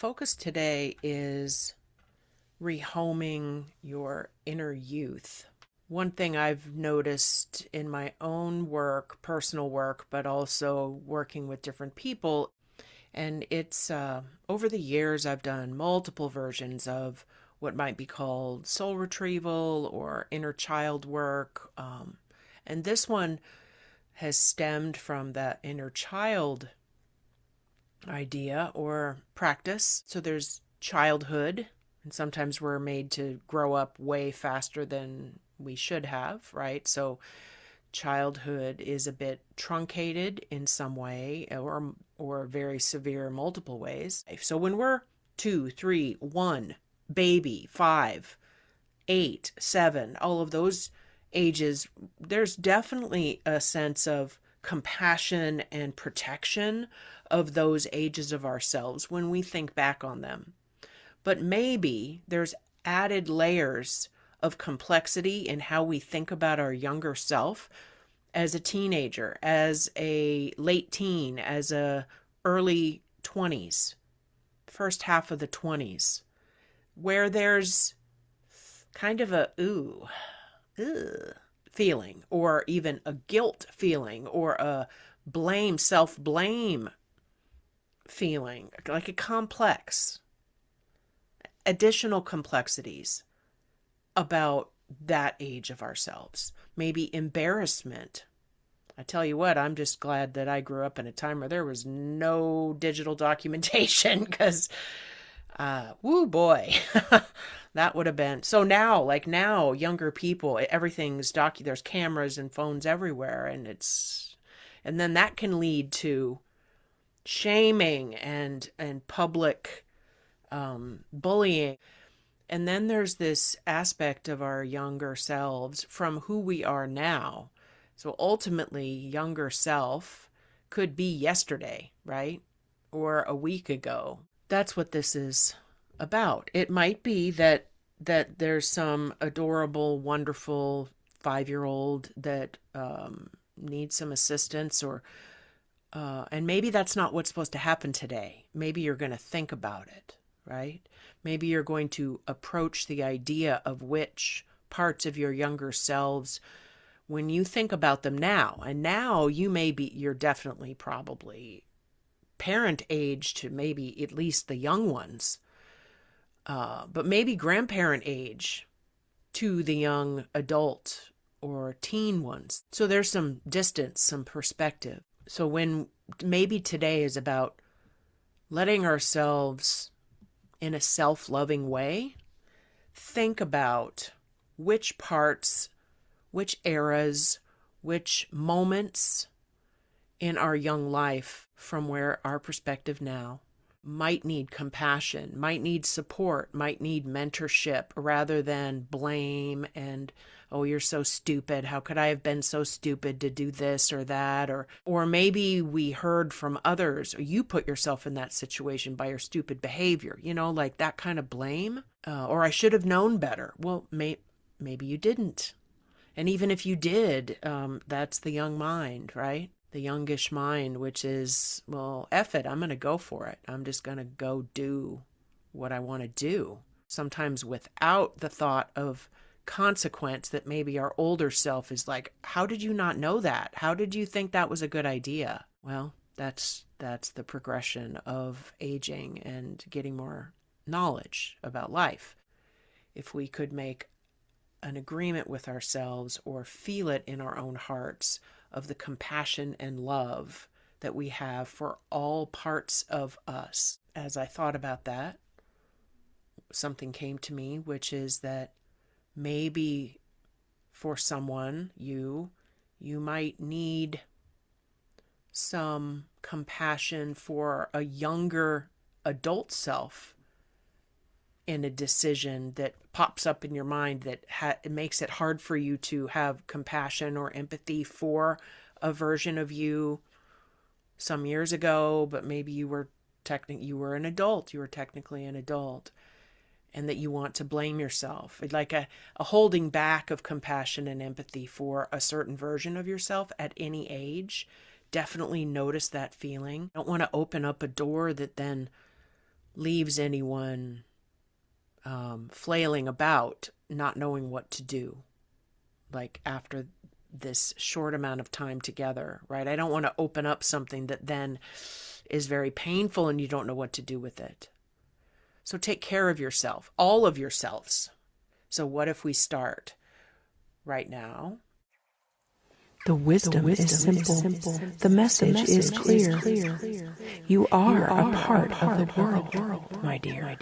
focus today is rehoming your inner youth. One thing I've noticed in my own work, personal work, but also working with different people, and it's over the years I've done multiple versions of what might be called soul retrieval or inner child work. And this one has stemmed from that inner child idea or practice. So there's childhood, and sometimes we're made to grow up way faster than we should have, right? So childhood is a bit truncated in some way or very severe multiple ways. So when we're 2, 3, 1, baby, 5, 8, 7, all of those ages, there's definitely a sense of compassion and protection of those ages of ourselves when we think back on them. But maybe there's added layers of complexity in how we think about our younger self as a teenager, as a late teen, as a early 20s, first half of the 20s, where there's kind of a feeling, or even a guilt feeling, or a self-blame feeling, like a complex, additional complexities about that age of ourselves. Maybe embarrassment. I tell you what, I'm just glad that I grew up in a time where there was no digital documentation, because, woo boy, that would have been. So now, younger people, everything's there's cameras and phones everywhere, and then that can lead to shaming and public bullying. And then there's this aspect of our younger selves from who we are now. So ultimately, younger self could be yesterday, right? Or a week ago. That's what this is about. It might be that there's some adorable, wonderful 5-year-old that needs some assistance, and maybe that's not what's supposed to happen today. Maybe you're going to think about it, right? Maybe you're going to approach the idea of which parts of your younger selves, when you think about them now, and now you're definitely probably parent age to maybe at least the young ones, but maybe grandparent age to the young adult or teen ones. So there's some distance, some perspective. So when maybe today is about letting ourselves, in a self-loving way, think about which parts, which eras, which moments in our young life, from where our perspective now, might need compassion, might need support, might need mentorship, rather than blame and, oh, you're so stupid. How could I have been so stupid to do this or that? Or maybe we heard from others, or you put yourself in that situation by your stupid behavior, like that kind of blame. Or I should have known better. Well, maybe you didn't. And even if you did, that's the young mind, right? The youngish mind, which is, well, F it, I'm going to go for it. I'm just going to go do what I want to do. Sometimes without the thought of consequence that maybe our older self is like, how did you not know that? How did you think that was a good idea? Well, that's the progression of aging and getting more knowledge about life. If we could make an agreement with ourselves or feel it in our own hearts of the compassion and love that we have for all parts of us. As I thought about that, something came to me, which is that maybe for someone, you might need some compassion for a younger adult self in a decision that pops up in your mind that it makes it hard for you to have compassion or empathy for a version of you some years ago, but maybe you were an adult, you were technically an adult, and that you want to blame yourself. It's like a holding back of compassion and empathy for a certain version of yourself at any age. Definitely notice that feeling. Don't want to open up a door that then leaves anyone flailing about, not knowing what to do, like after this short amount of time together, right? I don't want to open up something that then is very painful and you don't know what to do with it. So take care of yourself, all of yourselves. So what if we start right now? The wisdom is simple. The message is clear. You are a part of the world, my dear.